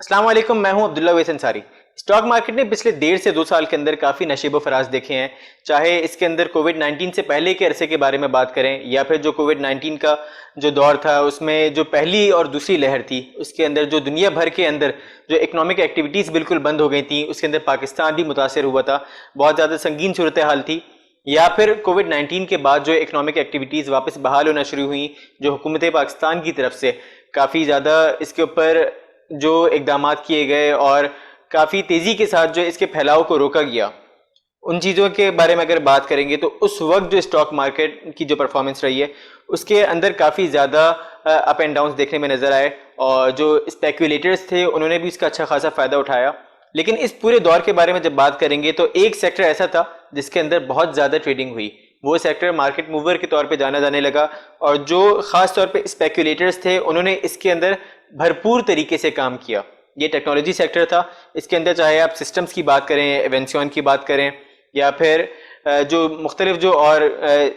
अस्सलाम वालेकुम, मैं हूं अब्दुल्ला वैस अंसारी। स्टॉक मार्केट ने पिछले 1.5 से 2 साल के अंदर काफ़ी नशेब फराज देखे हैं। चाहे इसके अंदर कोविड 19 से पहले के अरसे के बारे में बात करें या फिर जो कोविड 19 का जो दौर था उसमें जो पहली और दूसरी लहर थी उसके अंदर जो दुनिया भर के अंदर जो इकोनॉमिक एक्टिविटीज़ बिल्कुल बंद हो गई थी, उसके अंदर पाकिस्तान भी मुतासर हुआ था। बहुत ज़्यादा संगीन सूरत हाल थी। या फिर कोविड 19 के बाद जो इकोनॉमिक एक्टिविटीज़ वापस बहाल होना शुरू हुई, जो हुकूमत पाकिस्तान की तरफ से काफ़ी ज़्यादा इसके ऊपर जो इकदाम किए गए और काफ़ी तेज़ी के साथ जो इसके फैलाव को रोका गया, उन चीज़ों के बारे में अगर बात करेंगे तो उस वक्त जो स्टॉक मार्केट की जो परफॉर्मेंस रही है उसके अंदर काफ़ी ज़्यादा अप एंड डाउन्स देखने में नज़र आए और जो स्पेकुलेटर्स थे उन्होंने भी इसका अच्छा खासा फ़ायदा उठाया। लेकिन इस पूरे दौर के बारे में जब बात करेंगे तो एक सेक्टर ऐसा था जिसके अंदर बहुत ज़्यादा ट्रेडिंग हुई। वो सेक्टर मार्केट मूवर के तौर पे जाना जाने लगा और जो ख़ास तौर पे स्पेकुलेटर्स थे उन्होंने इसके अंदर भरपूर तरीके से काम किया। ये टेक्नोलॉजी सेक्टर था। इसके अंदर चाहे आप सिस्टम्स की बात करें, एवेंसियन की बात करें या फिर जो मुख्तलिफ जो और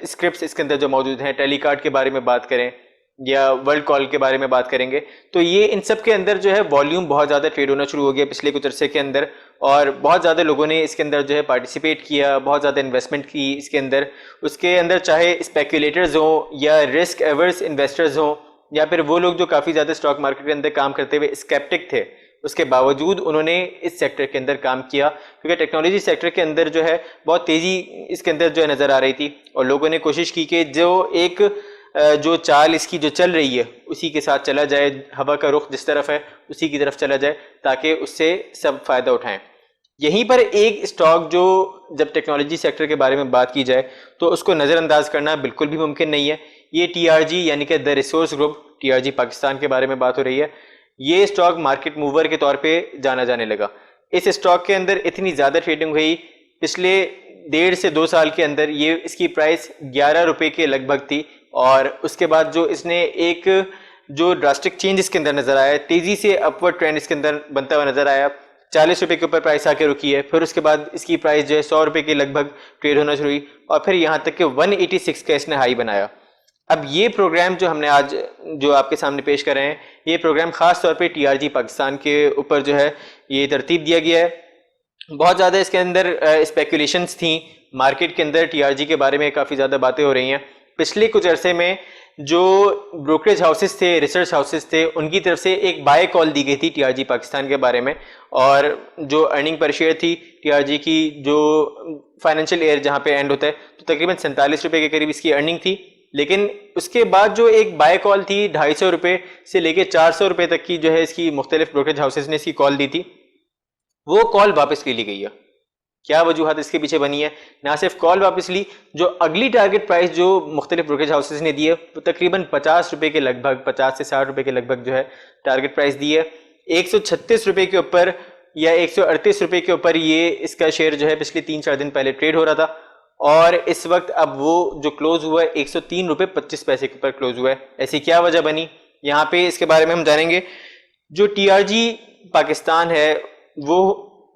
स्क्रिप्ट इसके अंदर जो मौजूद हैं, टेलीकार्ड के बारे में बात करें या वर्ल्ड कॉल के बारे में बात करेंगे, तो ये इन सब के अंदर जो है वॉल्यूम बहुत ज़्यादा ट्रेड होना शुरू हो गया पिछले कुछ अरसे के अंदर और बहुत ज़्यादा लोगों ने इसके अंदर जो है पार्टिसिपेट किया, बहुत ज़्यादा इन्वेस्टमेंट की इसके अंदर। उसके अंदर चाहे स्पेकुलेटर्स हों या रिस्क एवर्स इन्वेस्टर्स हों या फिर वो लोग जो काफ़ी ज़्यादा स्टॉक मार्केट के अंदर काम करते हुए स्केप्टिक थे, उसके बावजूद उन्होंने इस सेक्टर के अंदर काम किया क्योंकि टेक्नोलॉजी सेक्टर के अंदर जो है बहुत तेज़ी इसके अंदर जो है नज़र आ रही थी और लोगों ने कोशिश की कि जो एक जो चाल इसकी जो चल रही है उसी के साथ चला जाए, हवा का रुख जिस तरफ है उसी की तरफ चला जाए ताकि उससे सब फ़ायदा उठाएं। यहीं पर एक स्टॉक जो जब टेक्नोलॉजी सेक्टर के बारे में बात की जाए तो उसको नज़रअंदाज करना बिल्कुल भी मुमकिन नहीं है। ये टीआरजी यानी कि the resource group, TRG Pakistan के बारे में बात हो रही है। ये स्टॉक मार्केट मूवर के तौर पे जाना जाने लगा। इस स्टॉक के अंदर इतनी ज़्यादा ट्रेडिंग हुई पिछले 1.5 से 2 साल के अंदर, ये इसकी प्राइस 11 रुपये के लगभग थी और उसके बाद जो इसने एक जो ड्रास्टिक चेंज इसके अंदर नज़र आया, तेज़ी से अपवर्ड ट्रेंड इसके अंदर बनता हुआ नज़र आया। 40 रुपये के ऊपर प्राइस आके रुकी है, फिर उसके बाद इसकी प्राइस जो है 100 रुपये के लगभग ट्रेड होना शुरू हुई और फिर यहाँ तक कि 186 का इसने हाई बनाया। अब ये प्रोग्राम जो हमने आज जो आपके सामने पेश कर रहे हैं, ये प्रोग्राम ख़ास तौर पे टीआरजी पाकिस्तान के ऊपर जो है ये तरतीब दिया गया है। बहुत ज़्यादा इसके अंदर स्पेकुलेशंस थी मार्केट के अंदर, टीआरजी के बारे में काफ़ी ज़्यादा बातें हो रही हैं। पिछले कुछ अरसे में जो ब्रोकरेज हाउसेस थे, रिसर्च हाउसेस थे, उनकी तरफ से एक बाय कॉल दी गई थी टीआरजी पाकिस्तान के बारे में और जो अर्निंग पर शेयर थी टीआरजी की, जो फाइनेंशियल ईयर जहाँ पे एंड होता है, तो तकरीबन 47 रुपये के करीब इसकी अर्निंग थी। लेकिन उसके बाद जो एक बाय कॉल थी 250 रुपये से लेके 400 रुपये तक की जो है इसकी मुख्तलिफ ब्रोकरेज हाउसेस ने इसकी कॉल दी थी, वो कॉल वापस ले ली गई है। क्या वजूहत इसके पीछे बनी है? ना सिर्फ कॉल वापस ली, जो अगली टारगेट प्राइस जो मुख्तलिफ ब्रोकरेज हाउसेस ने दी है वो तकरीबन 50 रुपये के लगभग, 50 से 60 रुपये के लगभग जो है टारगेट प्राइस दी है। 136 रुपये के ऊपर या 138 रुपये के ऊपर ये इसका शेयर जो है पिछले 3-4 दिन पहले ट्रेड हो रहा था और इस वक्त अब वो जो क्लोज हुआ है 103 रुपये 25 पैसे के ऊपर क्लोज हुआ है। ऐसी क्या वजह बनी, यहाँ पे इसके बारे में हम जानेंगे। जो टीआरजी पाकिस्तान है वो,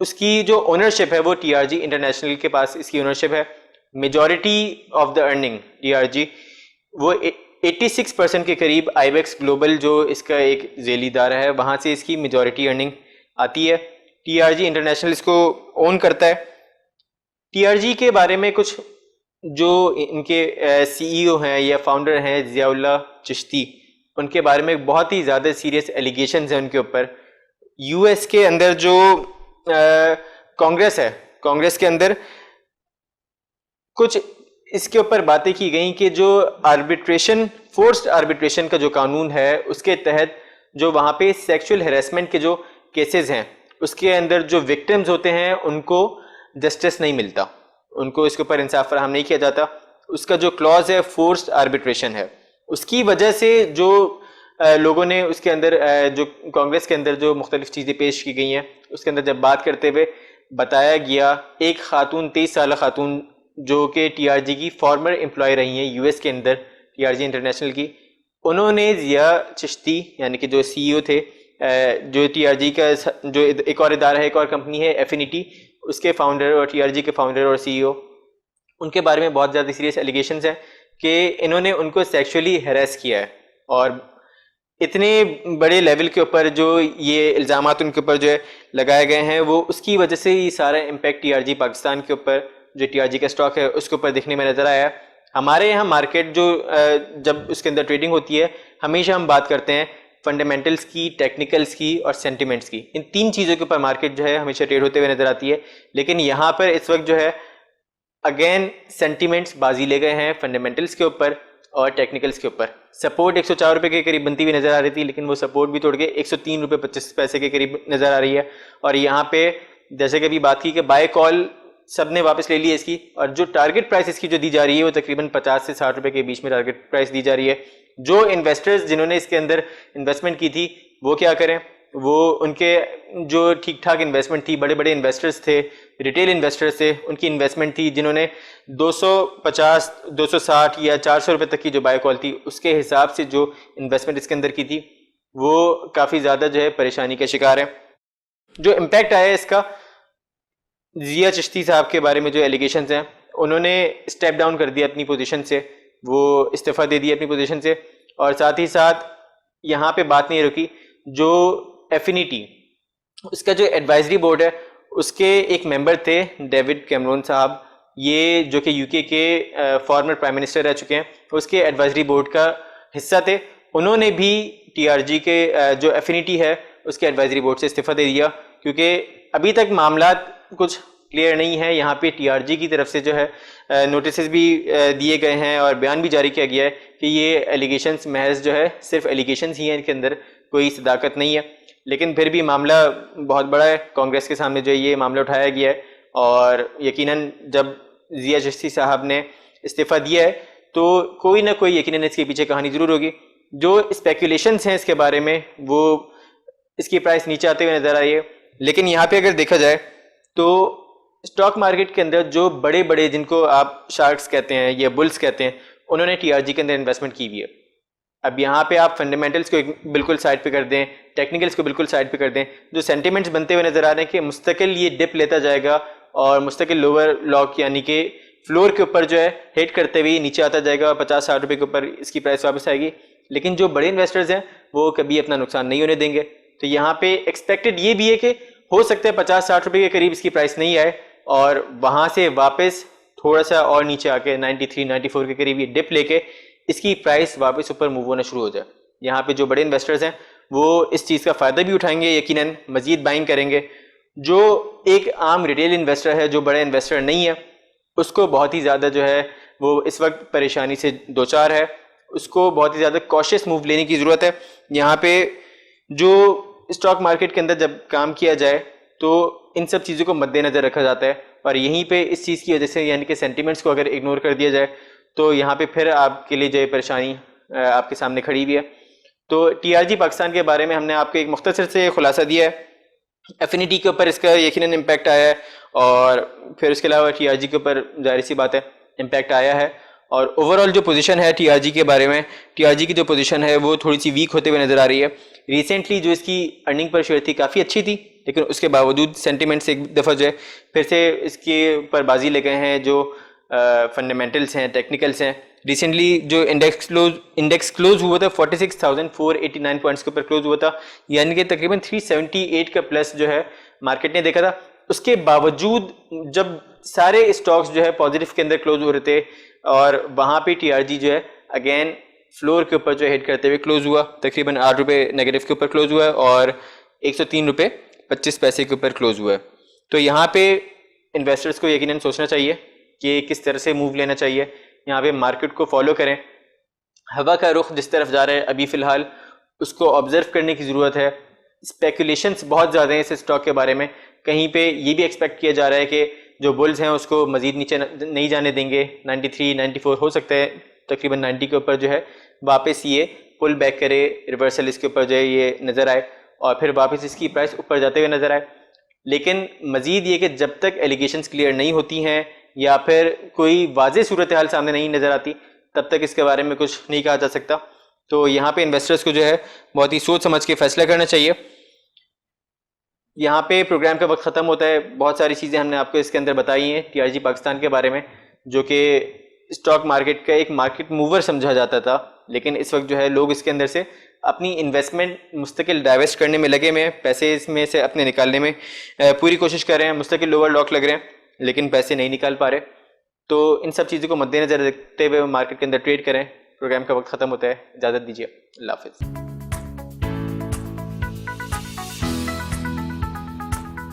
उसकी जो ओनरशिप है वो टीआरजी इंटरनेशनल के पास इसकी ओनरशिप है। Majority of the earning TRG वो 86% के करीब आईबेक्स ग्लोबल जो इसका एक झेलीदार है वहाँ से इसकी मेजॉरिटी अर्निंग आती है। टीआरजी इंटरनेशनल इसको ओन करता है। टीआरजी के बारे में कुछ जो इनके सीईओ हैं या फाउंडर हैं ज़ियाउल्लाह चिश्ती, उनके बारे में बहुत ही ज़्यादा सीरियस एलिगेशंस हैं उनके ऊपर। यूएस के अंदर जो कांग्रेस है, कांग्रेस के अंदर कुछ इसके ऊपर बातें की गई कि जो आर्बिट्रेशन, फोर्स्ड आर्बिट्रेशन का जो कानून है उसके तहत जो वहाँ पे सेक्सुअल हैरेसमेंट के जो केसेस हैं उसके अंदर जो विक्टिम्स होते हैं उनको जस्टिस नहीं मिलता, उनको इसके ऊपर इंसाफ फराहम नहीं किया जाता। उसका जो क्लॉज है फोर्स्ड आर्बिट्रेशन है, उसकी वजह से जो लोगों ने उसके अंदर जो कांग्रेस के अंदर जो मुख्तलिफ चीज़ें पेश की गई हैं उसके अंदर जब बात करते हुए बताया गया, एक खातून 23 साल खातून जो कि टीआरजी की फॉर्मर एम्प्लॉय रही हैं यूएस के अंदर टीआरजी इंटरनेशनल की, उन्होंने ज़िया चिश्ती यानी कि जो सीईओ थे, जो टीआरजी का जो एक और इदारा है, एक और कंपनी है एफिनिटी, उसके फाउंडर और टीआरजी के फाउंडर और सीईओ, उनके बारे में बहुत ज़्यादा सीरियस एलिगेशंस हैं कि इन्होंने उनको सेक्सुअली हैरेस किया है। और इतने बड़े लेवल के ऊपर जो ये इल्ज़ामात उनके ऊपर जो है लगाए गए हैं, वो उसकी वजह से ही सारा इम्पैक्ट टीआरजी पाकिस्तान के ऊपर, जो टीआरजी का स्टॉक है उसके ऊपर दिखने में नज़र आया। हमारे यहाँ मार्केट जो जब उसके अंदर ट्रेडिंग होती है, हमेशा हम बात करते हैं फंडामेंटल्स की, टेक्निकल्स की और सेंटिमेंट्स की। इन तीन चीज़ों के ऊपर मार्केट जो है हमेशा ट्रेड होते हुए नजर आती है। लेकिन यहाँ पर इस वक्त जो है अगेन सेंटिमेंट्स बाजी ले गए हैं फंडामेंटल्स के ऊपर और टेक्निकल्स के ऊपर। सपोर्ट 104 रुपए के करीब बनती हुई नजर आ रही थी, लेकिन वो सपोर्ट भी तोड़ के 103 रुपए 25 पैसे के करीब नजर आ रही है। और यहाँ पे जैसे कि अभी बात की कि बाय कॉल सबने वापस ले ली है इसकी, और जो टारगेट प्राइस इसकी जो दी जा रही है वो तकरीबन 50 से 60 रुपए के बीच में टारगेट प्राइस दी जा रही है। जो इन्वेस्टर्स जिन्होंने इसके अंदर इन्वेस्टमेंट की थी वो क्या करें, वो उनके जो ठीक ठाक इन्वेस्टमेंट थी, बड़े बड़े इन्वेस्टर्स थे, रिटेल इन्वेस्टर्स थे, उनकी इन्वेस्टमेंट थी जिन्होंने 250, 260 या 400 रुपए तक की जो बाय कॉल थी उसके हिसाब से जो इन्वेस्टमेंट इसके अंदर की थी, वो काफ़ी ज़्यादा जो है परेशानी का शिकार है। जो इम्पैक्ट आया है इसका, जिया चिश्ती साहब के बारे में जो एलिगेशंस हैं, उन्होंने स्टेप डाउन कर दिया अपनी पोजीशन से, वो इस्तीफ़ा दे दिया अपनी पोजीशन से। और साथ ही साथ यहाँ पे बात नहीं रुकी, जो एफिनिटी उसका जो एडवाइजरी बोर्ड है उसके एक मेंबर थे डेविड कैमरून साहब, ये जो कि यूके के फॉर्मर प्राइम मिनिस्टर रह चुके हैं, उसके एडवाइजरी बोर्ड का हिस्सा थे। उन्होंने भी टीआरजी के जो एफिनिटी है उसके एडवाइजरी बोर्ड से इस्तीफ़ा दे दिया, क्योंकि अभी तक मामला कुछ क्लियर नहीं है। यहाँ पे टीआरजी की तरफ से जो है नोटिस भी दिए गए हैं और बयान भी जारी किया गया है कि ये एलिगेशंस महज जो है सिर्फ एलिगेशंस ही हैं, इनके अंदर कोई सदाकत नहीं है। लेकिन फिर भी मामला बहुत बड़ा है, कांग्रेस के सामने जो है ये मामला उठाया गया है, और यकीनन जब जिया चिश्ती साहब ने इस्तीफ़ा दिया है तो कोई ना कोई यकीनन इसके पीछे कहानी ज़रूर होगी। जो स्पेकुलेशंस हैं इसके बारे में, वो इसकी प्राइस नीचे आते हुए नज़र आ रही है। लेकिन यहाँ पे अगर देखा जाए तो स्टॉक मार्केट के अंदर जो बड़े बड़े, जिनको आप शार्क्स कहते हैं या बुल्स कहते हैं, उन्होंने टीआरजी के अंदर इन्वेस्टमेंट की हुई है। अब यहाँ पे आप फंडामेंटल्स को बिल्कुल साइड पे कर दें, टेक्निकल्स को बिल्कुल साइड पे कर दें, जो सेंटिमेंट्स बनते हुए नजर आ रहे हैं कि मुस्तकिल ये डिप लेता जाएगा और मुस्तकिल लोअर लॉक यानी कि फ्लोर के ऊपर जो है हिट करते हुए नीचे आता जाएगा और 50-60 रुपए के ऊपर इसकी प्राइस वापस आएगी। लेकिन जो बड़े इन्वेस्टर्स हैं वो कभी अपना नुकसान नहीं होने देंगे। तो यहाँ पे एक्सपेक्टेड ये भी है कि हो सकता है 50-60 रुपए के करीब इसकी प्राइस नहीं आए और वहां से वापस थोड़ा सा और नीचे आके 93-94 के करीब ये डिप लेके इसकी प्राइस वापस ऊपर मूव होना शुरू हो जाए। यहाँ पे जो बड़े इन्वेस्टर्स हैं वो इस चीज़ का फ़ायदा भी उठाएंगे, यकीनन मजीद बाइंग करेंगे। जो एक आम रिटेल इन्वेस्टर है, जो बड़ा इन्वेस्टर नहीं है, उसको बहुत ही ज़्यादा जो है वो इस वक्त परेशानी से दो चार है, उसको बहुत ही ज़्यादा कॉशियस मूव लेने की ज़रूरत है। यहाँ पे जो स्टॉक मार्केट के अंदर जब काम किया जाए तो इन सब चीज़ों को मद्देनज़र रखा जाता है, और यहीं पे इस चीज़ की वजह से यानी कि सेंटिमेंट्स को अगर इग्नोर कर दिया जाए तो यहाँ पे फिर आपके लिए जो है परेशानी आपके सामने खड़ी हुई है। तो टीआरजी पाकिस्तान के बारे में हमने आपको एक मुख्तसर से खुलासा दिया है। एफिनिटी के ऊपर इसका यकीनन इम्पैक्ट आया है, और फिर उसके अलावा टीआरजी के ऊपर जाहिर सी बात है इम्पैक्ट आया है। और ओवरऑल जो पोजीशन है टीआरजी के बारे में, टीआरजी की जो पोजीशन है वो थोड़ी सी वीक होते हुए नज़र आ रही है। रिसेंटली जो इसकी अर्निंग पर शेयर थी काफ़ी अच्छी थी, लेकिन उसके बावजूद सेंटिमेंट्स एक दफ़ा जो है फिर से इसके ऊपर बाजी ले गए हैं। जो फंडामेंटल्स हैं, टेक्निकल्स हैं, रिसेंटली जो इंडेक्स क्लोज हुआ था 46,489 पॉइंट्स के ऊपर क्लोज हुआ था, यानी कि तकरीबन 378 का प्लस जो है मार्केट ने देखा था। उसके बावजूद जब सारे स्टॉक्स जो है पॉजिटिव के अंदर क्लोज हो रहे थे, और वहाँ पे टीआरजी जो है अगेन फ्लोर के ऊपर जो हिट करते हुए क्लोज हुआ, तकरीबन 8 रुपये नेगेटिव के ऊपर क्लोज हुआ है और 103 रुपये 25 पैसे के ऊपर क्लोज हुआ है। तो यहाँ पे इन्वेस्टर्स को यकीनन सोचना चाहिए कि किस तरह से मूव लेना चाहिए। यहाँ पे मार्केट को फॉलो करें, हवा का रुख जिस तरफ जा रहा है अभी फ़िलहाल उसको ऑब्जर्व करने की ज़रूरत है। स्पेकुलेशंस बहुत ज़्यादा हैं इस स्टॉक के बारे में, कहीं पे ये भी एक्सपेक्ट किया जा रहा है कि जो बुल्स हैं उसको मज़ीद नीचे नहीं जाने देंगे, 93-94 हो सकता है तकरीबन 90 के ऊपर जो है वापस ये पुल बैक करे, रिवर्सल इसके ऊपर जो है ये नज़र आए और फिर वापस इसकी प्राइस ऊपर जाते हुए नज़र आए। लेकिन मज़ीद ये कि जब तक एलिगेशंस क्लियर नहीं होती हैं या फिर कोई वाज़ेह सूरत हाल सामने नहीं नज़र आती, तब तक इसके बारे में कुछ नहीं कहा जा सकता। तो यहाँ पे इन्वेस्टर्स को जो है बहुत ही सोच समझ के फैसला करना चाहिए। यहाँ पे प्रोग्राम का वक्त ख़त्म होता है। बहुत सारी चीज़ें हमने आपको इसके अंदर बताई हैं टीआरजी पाकिस्तान के बारे में, जो कि स्टॉक मार्केट का एक मार्केट मूवर समझा जाता था, लेकिन इस वक्त जो है लोग इसके अंदर से अपनी इन्वेस्टमेंट मुस्तकिल डाइवेस्ट करने में लगे हुए हैं, पैसे इसमें से अपने निकालने में पूरी कोशिश कर रहे हैं, मुस्तकिल लोअर लॉक लग रहे हैं लेकिन पैसे नहीं निकाल पा रहे। तो इन सब चीज़ों को मद्देनजर रखते हुए मार्केट के अंदर ट्रेड करें। प्रोग्राम का वक्त खत्म होता है, इजाज़त दीजिए, अल्लाह हाफिज़।